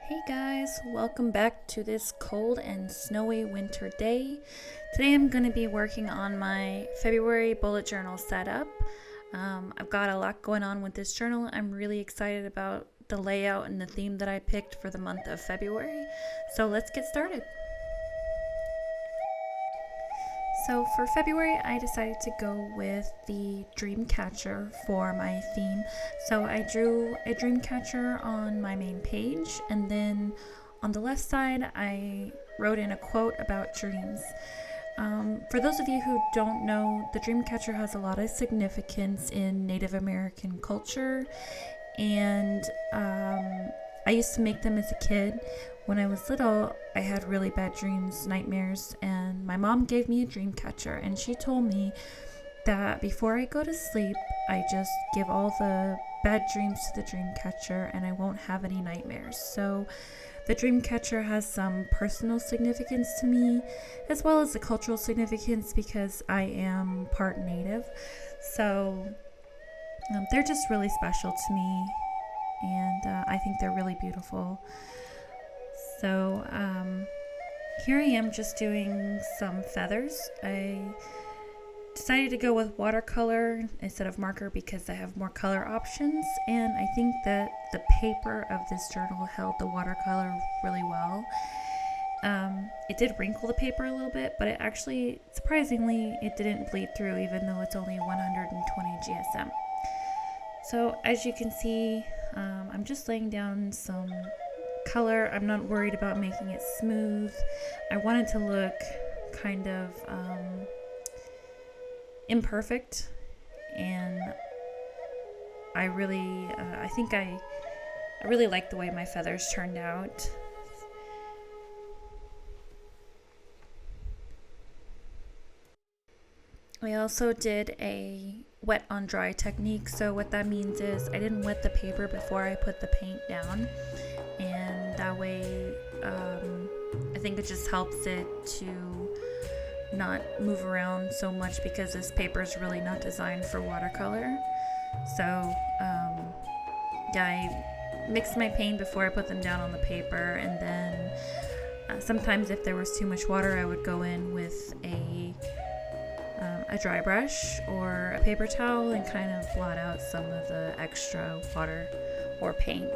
Hey guys, welcome back to this cold and snowy winter day. Today I'm going to be working on my February bullet journal setup. I've got a lot going on with this journal. I'm really excited about the layout and the theme that I picked for the month of February. So let's get started. So for February, I decided to go with the dream catcher for my theme. So I drew a dream catcher on my main page, and then on the left side, I wrote in a quote about dreams. For those of you who don't know, the dream catcher has a lot of significance in Native American culture, and I used to make them as a kid. When I was little, I had really bad dreams, nightmares, and my mom gave me a dream catcher, and she told me that before I go to sleep, I just give all the bad dreams to the dream catcher and I won't have any nightmares. So the dream catcher has some personal significance to me, as well as the cultural significance because I am part Native. So they're just really special to me, and I think they're really beautiful. So here I am just doing some feathers. I decided to go with watercolor instead of marker because I have more color options, and I think that the paper of this journal held the watercolor really well. It did wrinkle the paper a little bit, but it actually, surprisingly, it didn't bleed through even though it's only 120 GSM. So as you can see, I'm just laying down some color. I'm not worried about making it smooth. I want it to look kind of imperfect, and I really like the way my feathers turned out. I also did a wet on dry technique. So what that means is I didn't wet the paper before I put the paint down, and that way I think it just helps it to not move around so much because this paper is really not designed for watercolor. So I mixed my paint before I put them down on the paper, and then sometimes if there was too much water I would go in with a dry brush or a paper towel and kind of blot out some of the extra water or paint.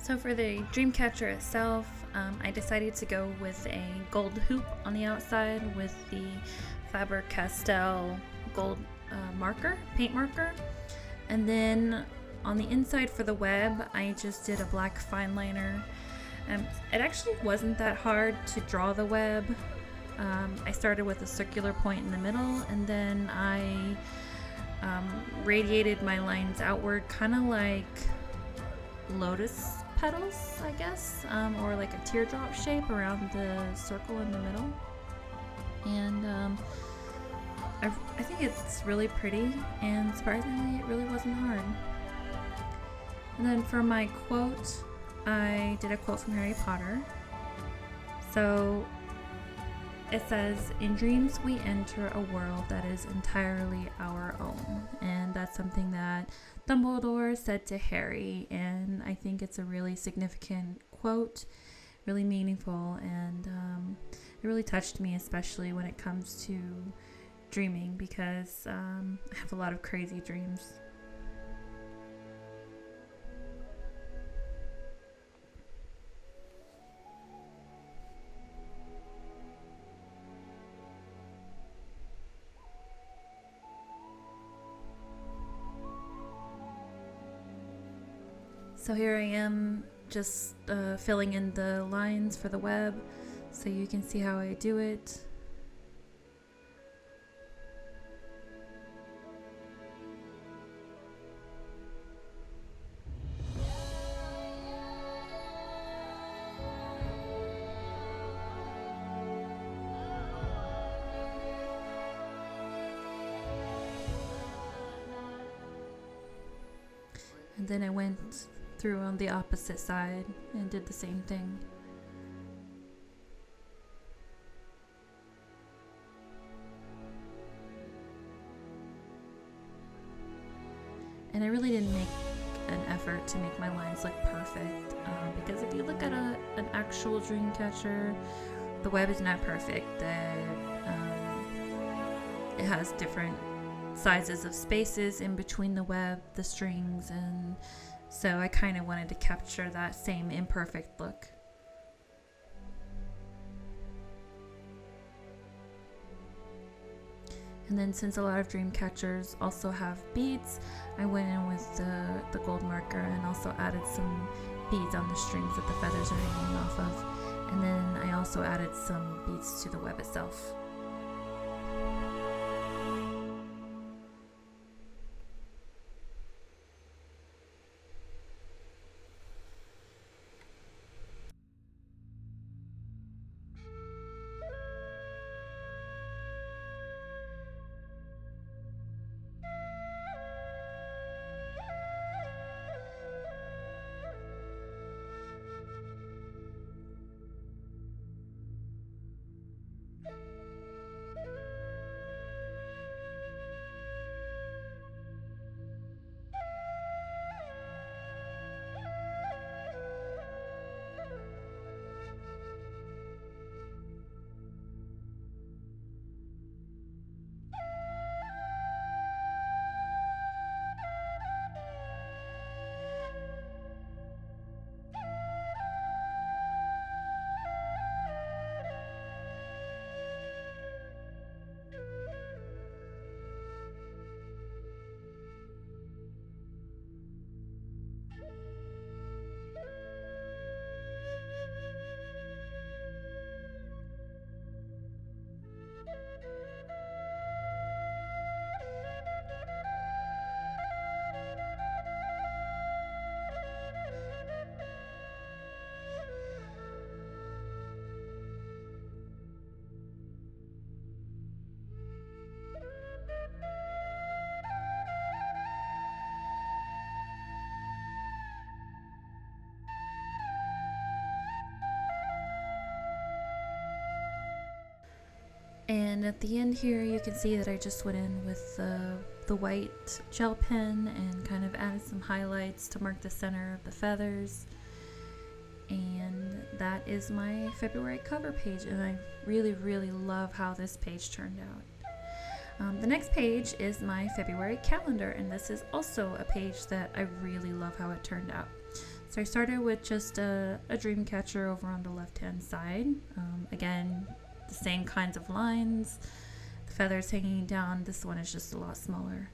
So for the Dreamcatcher itself, I decided to go with a gold hoop on the outside with the Faber-Castell gold paint marker. And then on the inside for the web, I just did a black fine liner. It actually wasn't that hard to draw the web. I started with a circular point in the middle, and then I radiated my lines outward, kind of like lotus petals, I guess, or like a teardrop shape around the circle in the middle. And I think it's really pretty, and surprisingly, it really wasn't hard. And then for my quote, I did a quote from Harry Potter. So it says, "In dreams we enter a world that is entirely our own." And that's something that Dumbledore said to Harry, and I think it's a really significant quote, really meaningful, and it really touched me, especially when it comes to dreaming, because I have a lot of crazy dreams. So here I am just filling in the lines for the web so you can see how I do it. And then I went through on the opposite side and did the same thing. And I really didn't make an effort to make my lines look perfect, because if you look at an actual dream catcher, the web is not perfect. It has different sizes of spaces in between the web, the strings, and so I kind of wanted to capture that same imperfect look. And then since a lot of dream catchers also have beads, I went in with the gold marker and also added some beads on the strings that the feathers are hanging off of. And then I also added some beads to the web itself. And at the end here, you can see that I just went in with the white gel pen and kind of added some highlights to mark the center of the feathers. And that is my February cover page, and I really, really love how this page turned out. The next page is my February calendar, and this is also a page that I really love how it turned out. So I started with just a dream catcher over on the left hand side. Again, the same kinds of lines, the feathers hanging down. This one is just a lot smaller.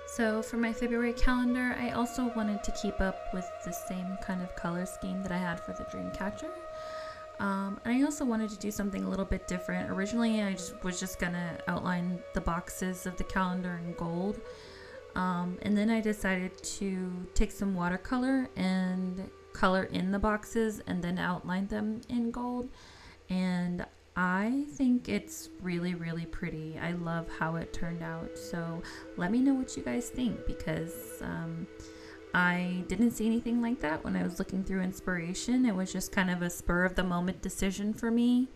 So for my February calendar, I also wanted to keep up with the same kind of color scheme that I had for the Dreamcatcher. And I also wanted to do something a little bit different. Originally, I was just gonna outline the boxes of the calendar in gold. And then I decided to take some watercolor and color in the boxes and then outline them in gold. And I think it's really, really pretty. I love how it turned out. So let me know what you guys think, because I didn't see anything like that when I was looking through inspiration. It was just kind of a spur of the moment decision for me.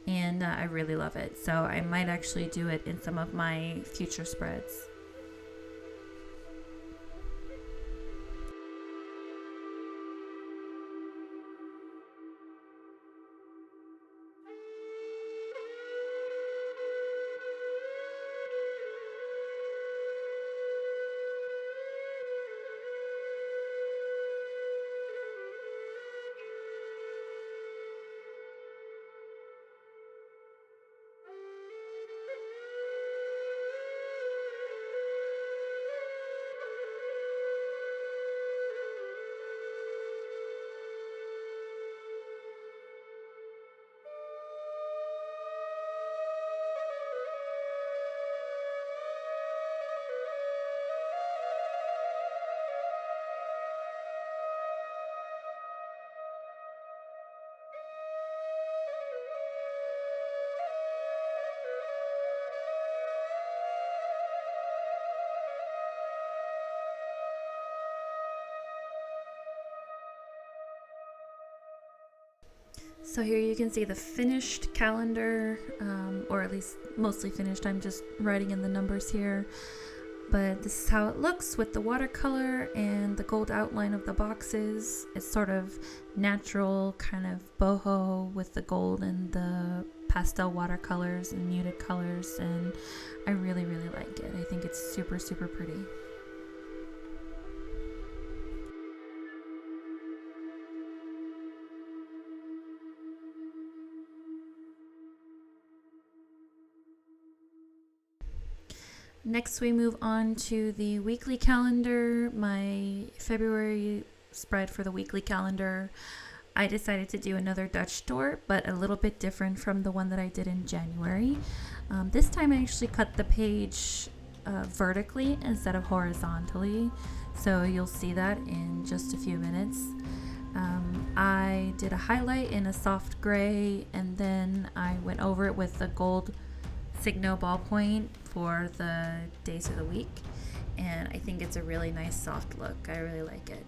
And I really love it. So I might actually do it in some of my future spreads. So here you can see the finished calendar, or at least mostly finished. I'm just writing in the numbers here. But this is how it looks with the watercolor and the gold outline of the boxes. It's sort of natural, kind of boho with the gold and the pastel watercolors and muted colors, and I really, really like it. I think it's super, super pretty. Next, we move on to the weekly calendar. My February spread for the weekly calendar, I decided to do another Dutch door, but a little bit different from the one that I did in January. This time I actually cut the page vertically instead of horizontally, so you'll see that in just a few minutes. I did a highlight in a soft gray, and then I went over it with a gold Signo ballpoint for the days of the week, and I think it's a really nice soft look. I really like it.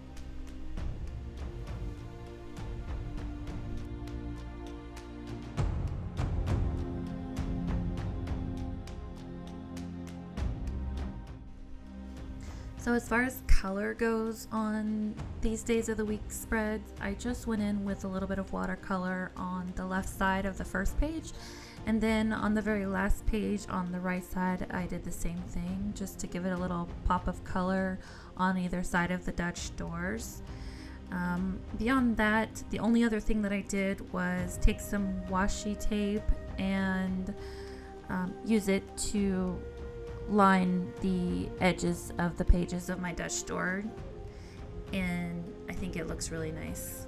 So as far as color goes on these days of the week spreads, I just went in with a little bit of watercolor on the left side of the first page, and then on the very last page on the right side I did the same thing, just to give it a little pop of color on either side of the Dutch doors. Beyond that, the only other thing that I did was take some washi tape and use it to line the edges of the pages of my Dutch door, and I think it looks really nice.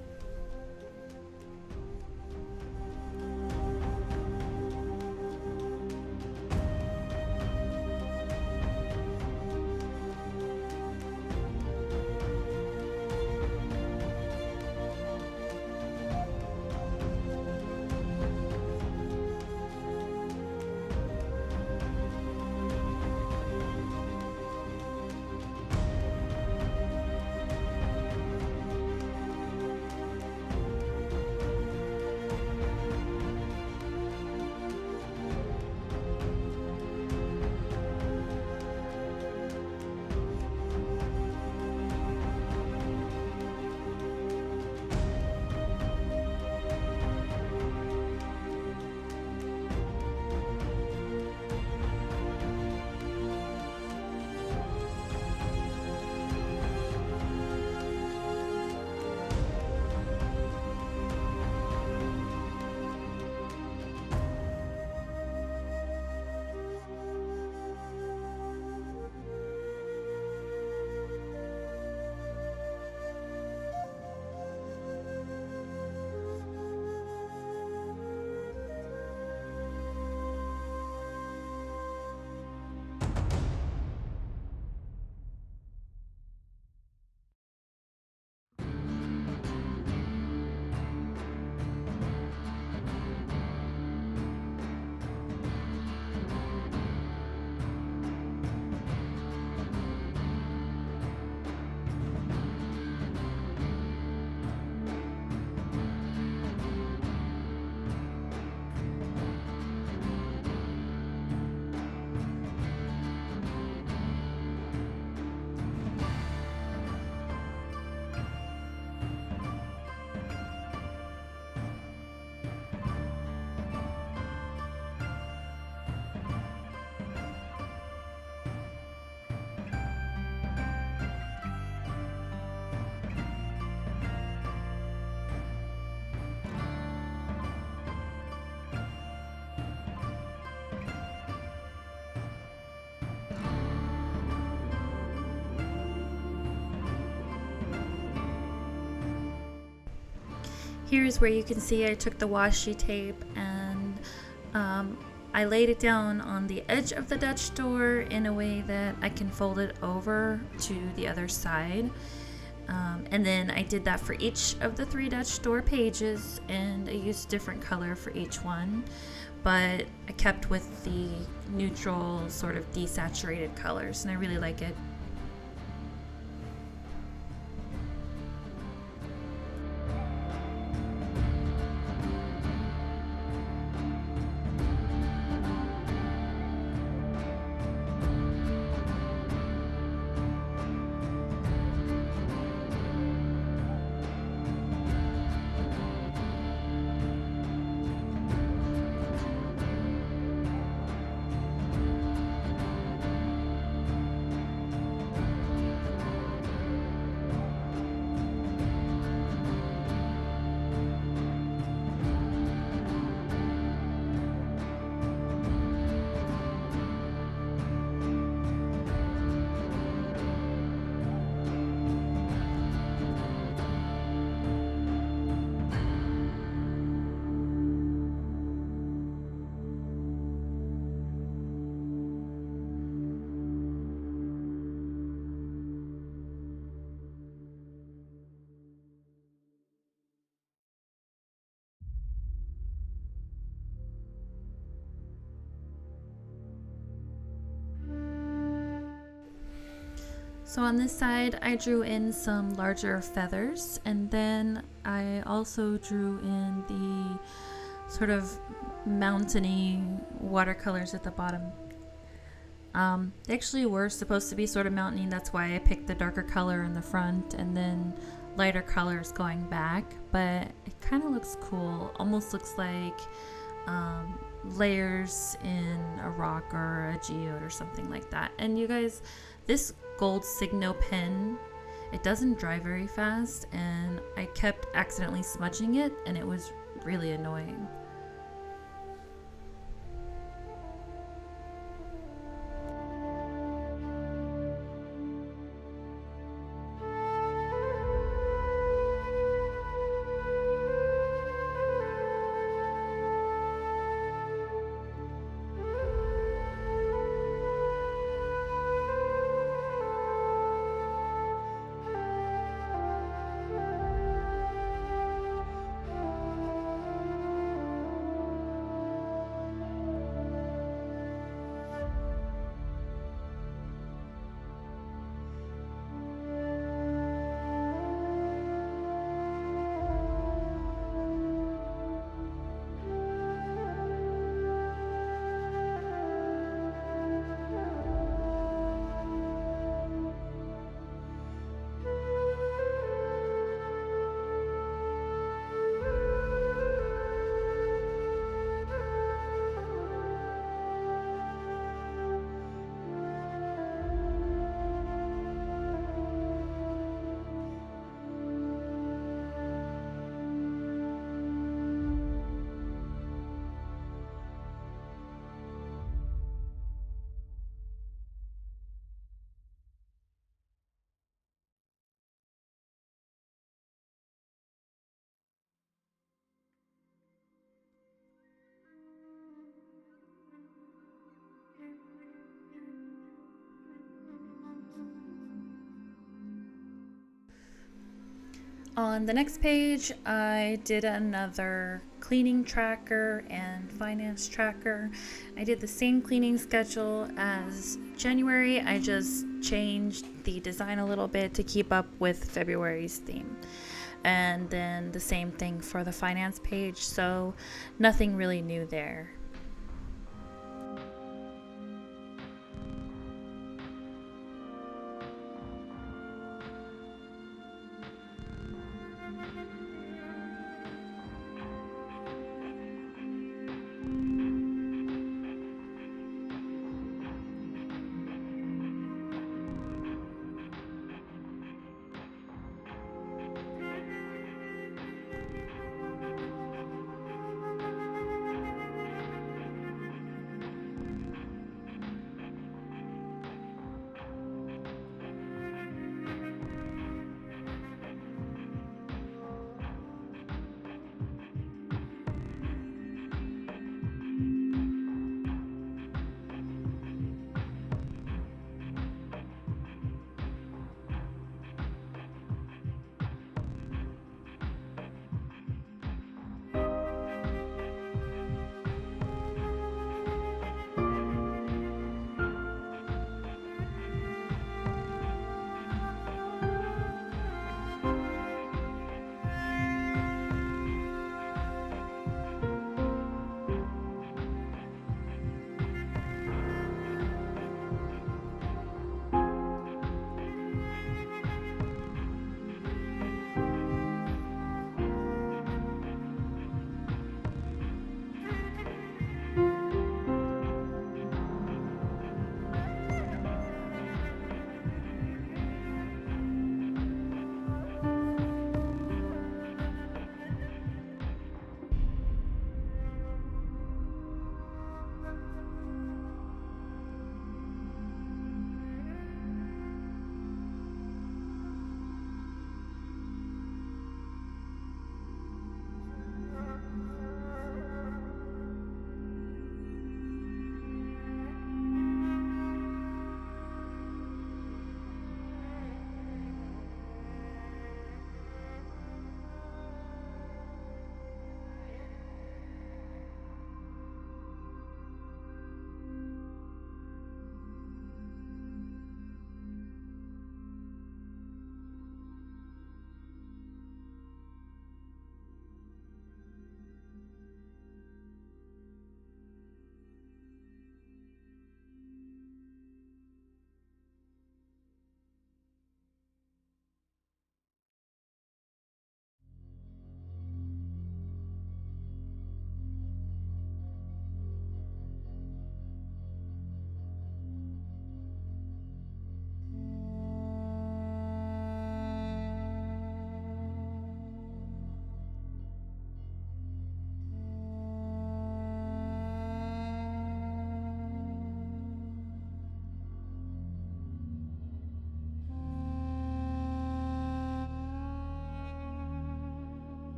Here's where you can see I took the washi tape and I laid it down on the edge of the Dutch door in a way that I can fold it over to the other side. And then I did that for each of the 3 Dutch door pages, and I used a different color for each one, but I kept with the neutral sort of desaturated colors, and I really like it. So on this side, I drew in some larger feathers, and then I also drew in the sort of mountainy watercolors at the bottom. They actually were supposed to be sort of mountainy, that's why I picked the darker color in the front and then lighter colors going back, but it kind of looks cool. Almost looks like layers in a rock or a geode or something like that. And you guys, this gold Signo pen, it doesn't dry very fast, and I kept accidentally smudging it, and it was really annoying. On the next page, I did another cleaning tracker and finance tracker. I did the same cleaning schedule as January. I just changed the design a little bit to keep up with February's theme. And then the same thing for the finance page, so nothing really new there.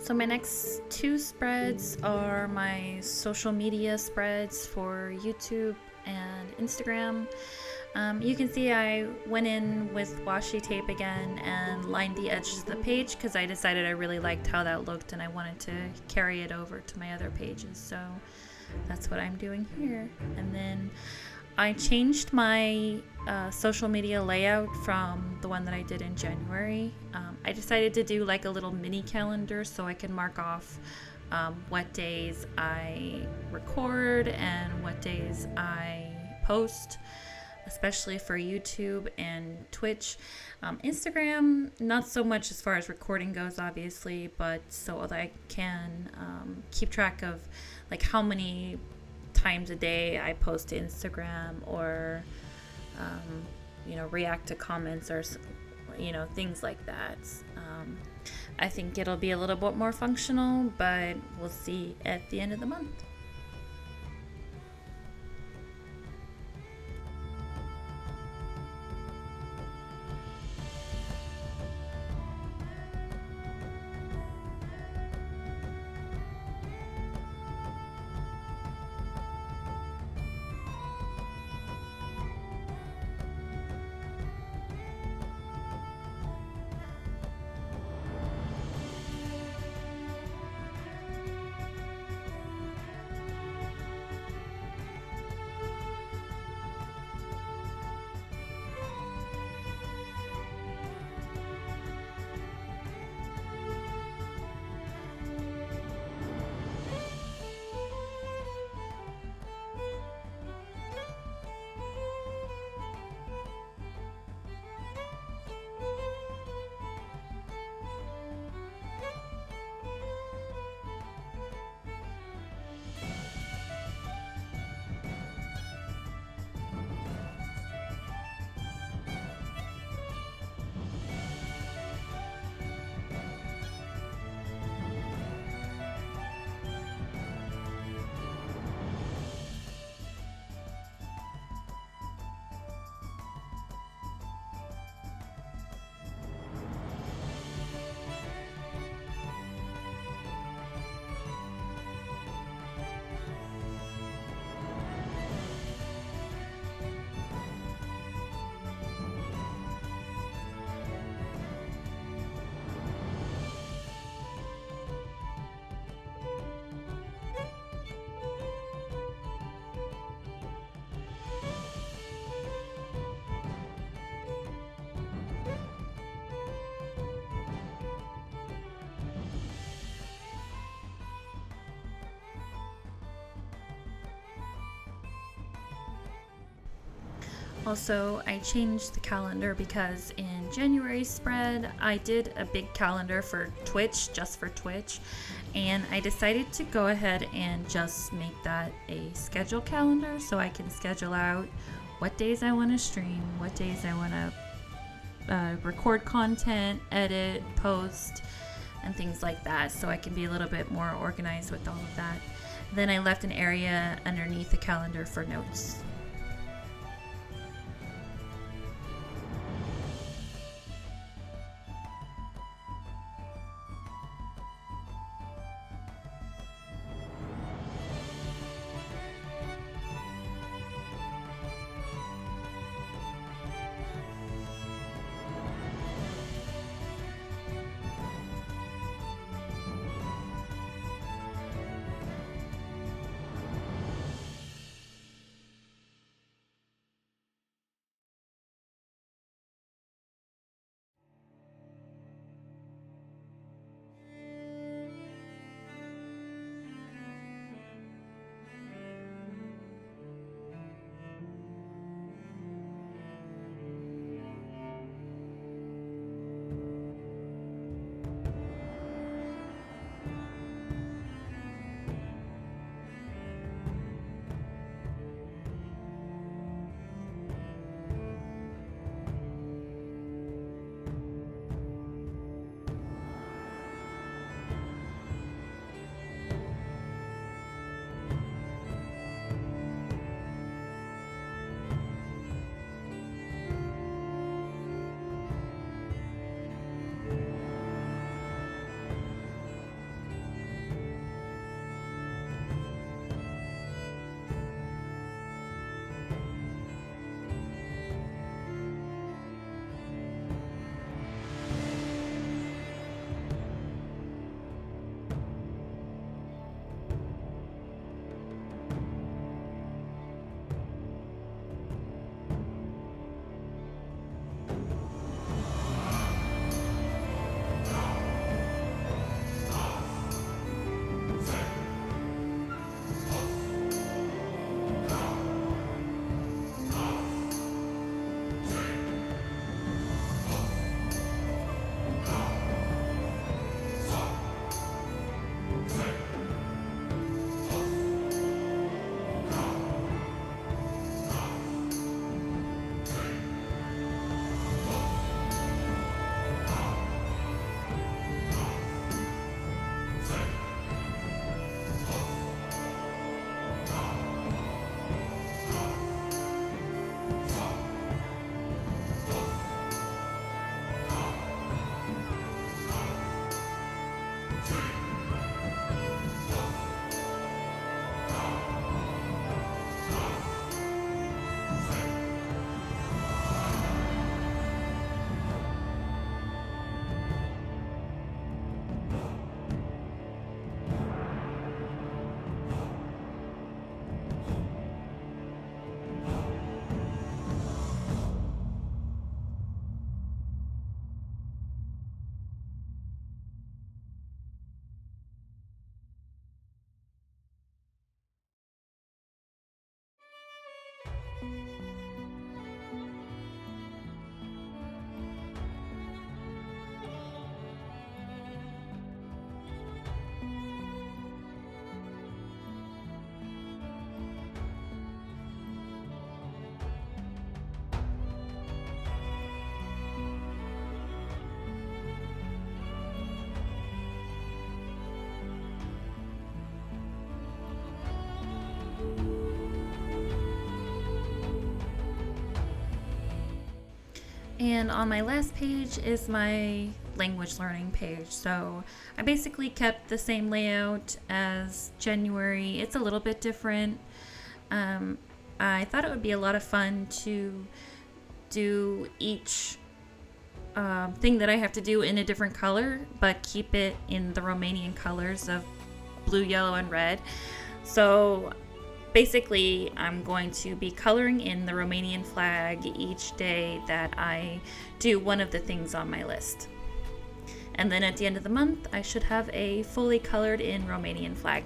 So my next two spreads are my social media spreads for YouTube and Instagram. You can see I went in with washi tape again and lined the edges of the page because I decided I really liked how that looked and I wanted to carry it over to my other pages. So that's what I'm doing here. And then I changed my social media layout from the one that I did in January. I decided to do like a little mini calendar so I can mark off what days I record and what days I post, especially for YouTube and Twitch. Instagram, not so much as far as recording goes, obviously, but so that I can keep track of like how many times a day I post to Instagram or, react to comments or, things like that. I think it'll be a little bit more functional, but we'll see at the end of the month. Also, I changed the calendar because in January's spread, I did a big calendar for Twitch, just for Twitch, and I decided to go ahead and just make that a schedule calendar so I can schedule out what days I want to stream, what days I want to record content, edit, post, and things like that, so I can be a little bit more organized with all of that. Then I left an area underneath the calendar for notes. And on my last page is my language learning page. So I basically kept the same layout as January. It's a little bit different. I thought it would be a lot of fun to do each thing that I have to do in a different color, but keep it in the Romanian colors of blue, yellow, and red. So basically, I'm going to be coloring in the Romanian flag each day that I do one of the things on my list. And then at the end of the month, I should have a fully colored in Romanian flag.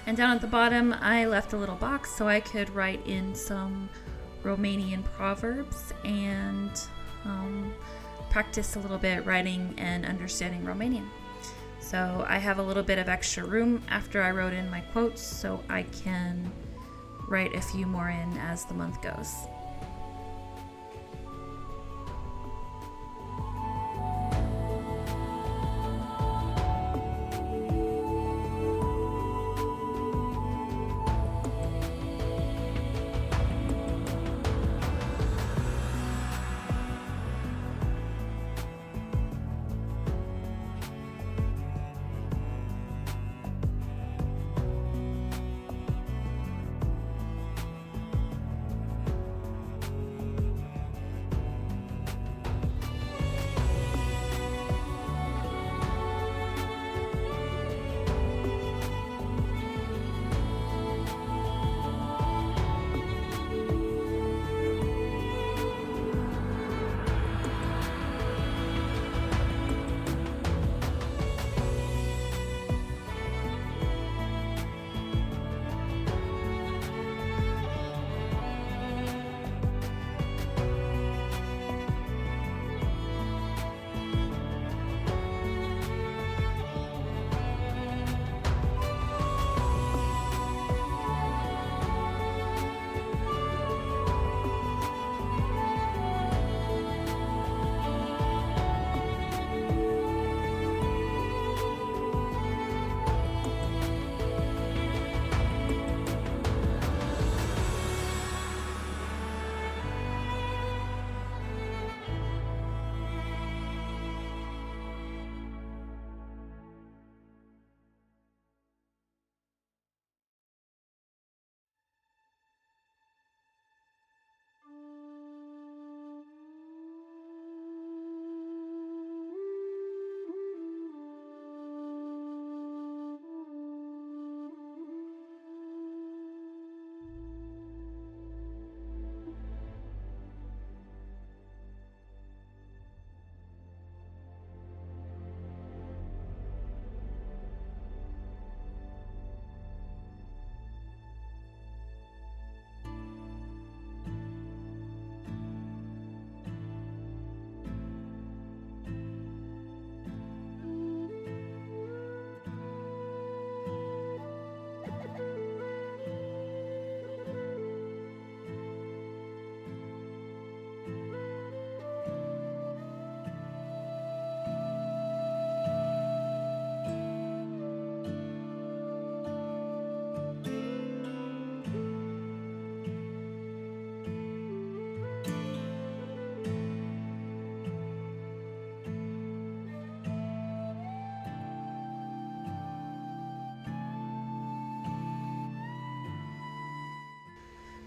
And down at the bottom, I left a little box so I could write in some Romanian proverbs and practice a little bit writing and understanding Romanian. So I have a little bit of extra room after I wrote in my quotes, so I can write a few more in as the month goes.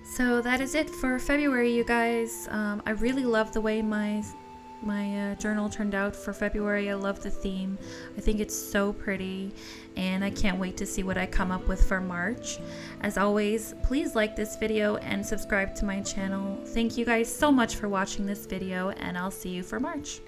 So that is it for February, you guys. I really love the way my journal turned out for February. I love the theme. I think it's so pretty, and I can't wait to see what I come up with for March. As always, please like this video and subscribe to my channel. Thank you guys so much for watching this video, and I'll see you for March.